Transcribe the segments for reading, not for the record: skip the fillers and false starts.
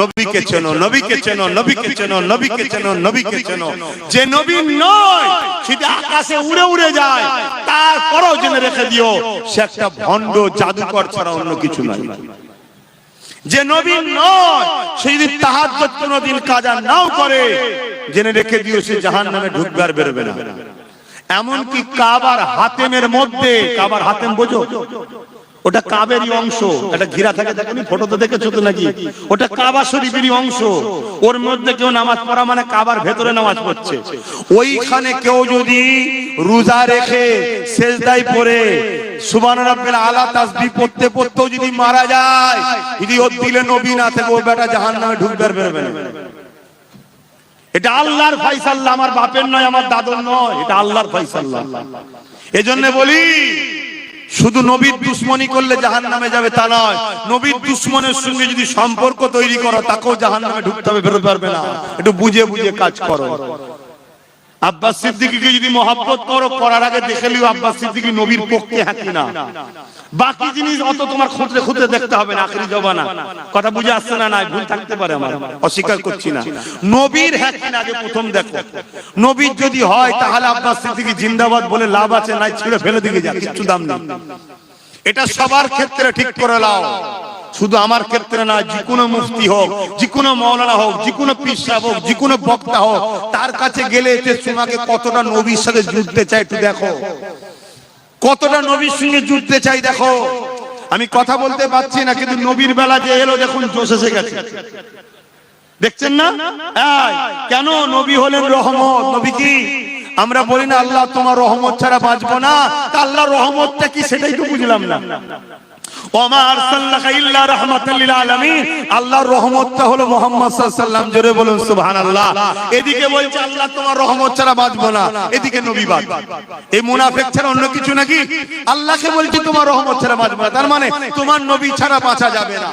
নবীকে চেনো, নবীকে চেনো, নবীকে চেনো, নবীকে চেনো, নবীকে চেনো। যে নবী নয় সেটা আকাশে উড়ে উড়ে যায়, তারপরও জেনে রেখে দিও সে একটা ভণ্ড জাদুকর ছাড়া অন্য কিছু নয়। যে নবী নয় সে যদি তাহাজ্জুদ কোনদিন কাজা নাও করে, জেনে রেখে দিও সে জাহান্নামে ঢুকবে আর বেরোবে না। এমনকি কাবার হাতেমের মধ্যে, কাবার হাতেম বোঝো, ওটা কাবেরই অংশ, একটা ঘিরা থাকে, দেখুন ফটোতে দেখেছো তো নাকি? ওটা কাবা শরীফেরই অংশ। ওর মধ্যে কেউ নামাজ পড়া মানে কাবার ভেতরে নামাজ পড়ছে। ওইখানে কেউ যদি রোজা রেখে সেজদায় পড়ে সুবহান রাব্বিল আলা তাসবিহ পড়তে পড়তেও যদি মারা যায়, যদি ওর দিলে নবী না থাকে, ও বেটা জাহান্নামে ঢুকবে আর বেরোবে না। এটা আল্লাহর ফয়সালা, আমার বাপের নয়, আমার দাদুর নয়, এটা আল্লাহর ফয়সালা। এজন্য বলি শুধু নবীর দুশমনি করলে জাহান্নামে যাবে তা নয়, নবীর দুশমনের সঙ্গে যদি সম্পর্ক তৈরি করো তাকেও জাহান্নামে ঢুকতে হবে, বেরোতে পারবে না। একটু বুঝে বুঝে কাজ করো। আব্বাস সিদ্দিকীকে যদি মহব্বত করো, করার আগে দেখে লিও আব্বাস সিদ্দিকী নবীর পক্ষে হাঁকি না। বাকি জিনিস অত তোমার খুঁতরে খুঁতরে দেখতে হবে না, আখেরি জবানা। কথা বুঝে আসছে না? নাই ভুল থাকতে পারে, আমার অস্বীকার করছি না। নবীর হাঁকি না, আগে প্রথম দেখো। নবীর যদি হয় তাহলে আব্বাস সিদ্দিকী জিন্দাবাদ বলে লাভ আছে, নাই ছিঁড়ে ফেলে দিকে যা, কিচ্ছু দাম নেই। এটা সবার ক্ষেত্রে ঠিক করে লাও, শুধু আমার ক্ষেত্রে না। যে কোনো মুফতি হোক, যে কোনো মাওলানা হোক, যে কোনো পীর সাহেব হোক, যে কোনো বক্তা হোক, তার কাছে গেলে তোমাকে কতটা নবীর সাথে জুড়তে চাই একটু দেখো, কতটা নবীর সঙ্গে জুড়তে চাই দেখো। আমি কথা বলতে পারছি না, কিন্তু নবীর বেলা যে এলো দেখুন জোশ এসে গেছে, দেখছেন না? কেন? নবী হলেন রহমত। নবী কি আমরা বলি না আল্লাহ তোমার রহমত ছাড়া বাঁচবো না? তা আল্লাহর রহমতটা কি সেটাই তো বুঝলাম না। ওমা আরসালনাকা ইল্লা রাহমাতাল লিল আলামিন, আল্লাহর রহমতটা হলো মুহাম্মদ সাল্লাল্লাহু আলাইহি ওয়াসাল্লাম। জোরে বলুন সুবহানাল্লাহ। এদিকে বলছে আল্লাহ তোমার রহমত ছাড়া বাঁচবো না, এদিকে নবী বাদ। এই মুনাফিক ছাড়া অন্য কিছু নাকি? আল্লাহকে বলছে তোমার রহমত ছাড়া বাঁচবো না, তার মানে তোমার নবী ছাড়া বাঁচা যাবে না।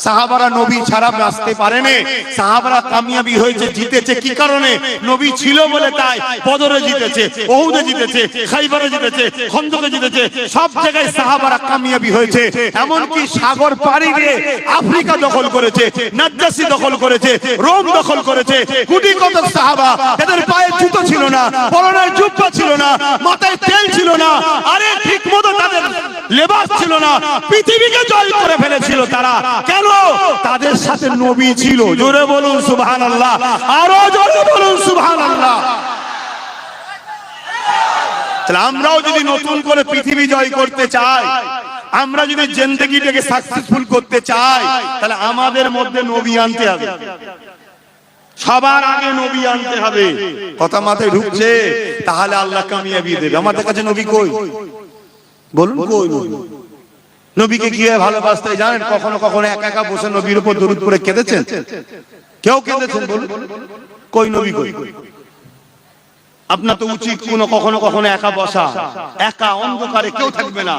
সাহাবারা নবী ছাড়া বাঁচতে পারেনি। সাহাবারা কামিয়াবি হয়েছে, জিতেছে কি কারণে? নবী ছিল বলে। তাই বদরে জিতেছে, উহুদে জিতেছে, খাইবারে জিতেছে, খন্দকে জিতেছে, সব জায়গায় সাহাবারা কামিয়াবি হয়েছে। এমনকি সাগর পাড়ি দিয়ে আফ্রিকা দখল করেছে, নাজ্জাসী দখল করেছে, রোম দখল করেছে। কোটি কত সাহাবা, এদের পায়ে জুতো ছিল না, পরনের জুব্বা ছিল না, মাথায় তেল ছিল না, আরে ঠিকমতো তাদের লেবাস ছিল না, পৃথিবীকে জয় করে ফেলেছিল তারা। কেন? তাদের সাথে নবী ছিল। জোরে বলুন সুবহানাল্লাহ, আরো জোরে বলুন সুবহানাল্লাহ। তাহলে আমরাও যদি নতুন করে পৃথিবী জয় করতে চাই, আমরা যদি জিন্দেগিটাকে সাকসেসফুল করতে চাই, তাহলে আমাদের মধ্যে নবী আনতে হবে। সবার আগে নবী আনতে হবে। কথা মাথায় ঢুকছে? তাহলে আল্লাহ কামিয়াবি দেবে। আমাদের কাছে নবী কই? বলুন কই নবী? নবীকে কিভাবে ভালোবাসতে জানেন? কখনো কখনো একা একা বসে নবীর উপর দরুদ পড়ে কেঁদেছেন? কেউ কেঁদেছেন? বলুন কই নবী কই? আপনার তো উচিত কখনো কখনো একা বসা, একা অন্ধকারে কেউ থাকবে না,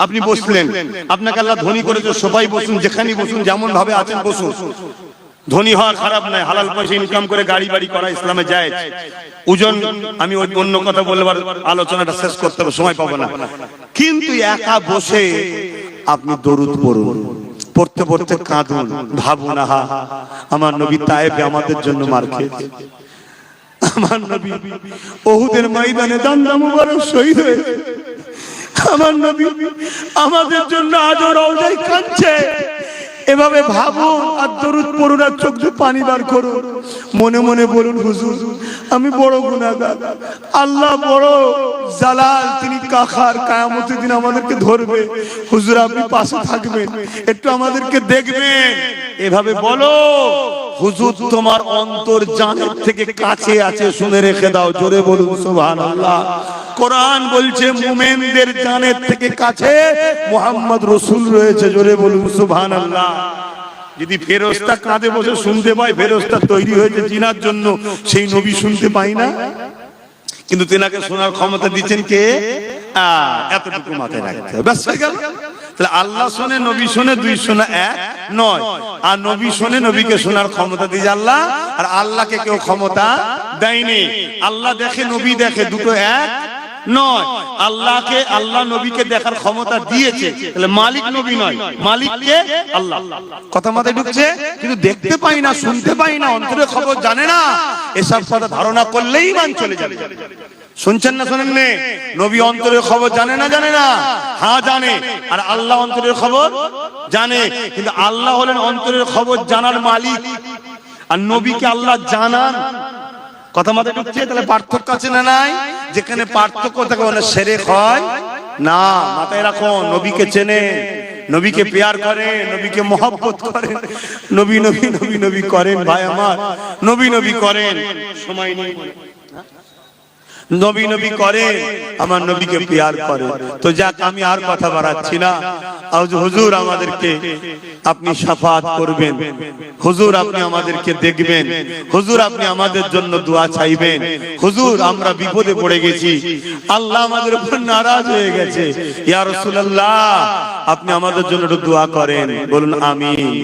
আপনি বসলেন। আপনাকে আল্লাহ ধনী করেছে, সবাই বসুন, যেখানে বসুন, যেমন ভাবে আছেন বসুন। ধনী হওয়া খারাপ নয়, হালাল পয়সা ইনকাম করে গাড়ি বাড়ি করা ইসলামে জায়েজ। ওজন আমি অন্য কথা বলবার আলোচনাটা শেষ করতে হবে, সময় পাবো না। কিন্তু একা বসে আপনি দরুদ পড়ুন, পড়তে পড়তে কাঁদুন, ভাবুন আহা আমার নবী তায়েফে আমাদের জন্য মার খেয়েছে, আমার নবী উহুদের ময়দানে দান্দা মুবারক শহীদ হয়েছে, আমার নবী আমাদের জন্য আজও রওজায় কাঁদছে। এভাবে ভাবুন আর দরুদ পড়ুন আর চোখ দিয়ে পানি বার করুন। মনে মনে বলুন হুজুর আমি বড় গুনাহগার, আল্লাহ বড় জালাল, তিনি কাখার, কিয়ামতের দিন আমাদেরকে ধরবে। হুজুর আপনি পাশে থাকবেন, একটু আমাদেরকে দেখবেন। এভাবে বলো। হুজুর তোমার অন্তর জানের থেকে কাছে আছে, শুনে রেখে দাও। জোরে বলুন সুবহানাল্লাহ। কোরআন বলছে মুমিনদের জানের থেকে কাছে মুহাম্মদ রাসূল রয়েছে। জোরে বলুন সুবহানাল্লাহ। যদি ফেরেশতা কাঁধে বসে শুনতে পায়, ফেরেশতা তৈরি হয়েছে জিনার জন্য, সেই নবী শুনতে পায় না? কিন্তু তেনাকে শোনার ক্ষমতা দিচ্ছেন কে? এতটুকু মাথায় রাখতে হবে, ব্যাস হয়ে গেল। তাহলে আল্লাহ শোনে, নবী শোনে, দুই শোনা এক নয়। আর নবী শোনে, নবীকে শোনার ক্ষমতা দিয়েছে আল্লাহ, আর আল্লাহকে কেউ ক্ষমতা দেয়নি। আল্লাহ দেখে, নবী দেখে, দুটো এক নয়। আল্লাহকে, আল্লাহ নবীকে দেখার ক্ষমতা দিয়েছে, তাহলে মালিক নবী নয়, মালিক কে? আল্লাহ। কথা মাথায় ঢুকছে? কিন্তু দেখতে পাই না, শুনতে পাই না, অন্তরের খবর জানে না, এসব কথা ধারণা করলেই মান চলে যাবে। শুনছেন না শোনেন নে? নবী অন্তরের খবর জানে না, জানে না? হ্যাঁ জানে। আর আল্লাহ অন্তরের খবর জানে, কিন্তু আল্লাহ হলেন অন্তরের খবর জানার মালিক, আর নবীকে আল্লাহ জানান। কথা মাথায় ঢুকছে? তাহলে পার্থক্য আছে না নাই? যেখানে পার্থক্য থাকে ওখানে শিরক হয় না। মাথায় রাখো, নবীকে চেনে, নবীকে প্যার করে, নবীকে মহব্বত করে, নবী নবী নবী নবী করেন ভাই আমার, নবী নবী করেন, সময় নেই, নবী নবী করে, আমার নবীকে প্যার করে। তো যাক, আমি আর কথা বাড়াচ্ছি না। আজ হুজুর আমাদেরকে আপনি শাফাআত করবেন, হুজুর আপনি আমাদেরকে দেখবেন, হুজুর আপনি আমাদের জন্য দোয়া চাইবেন। হুজুর আমরা বিপদে পড়ে গেছি, আল্লাহ আমাদের উপর নারাজ হয়ে গেছে, ইয়া রাসূলুল্লাহ আপনি আমাদের জন্য একটু দোয়া করেন, বলুন আমিন।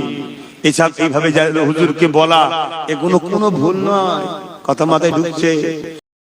এসব এইভাবে হুজুরকে বলা, এগুলো কোনো ভুল নয়। কথা মাথায় ঢুকছে?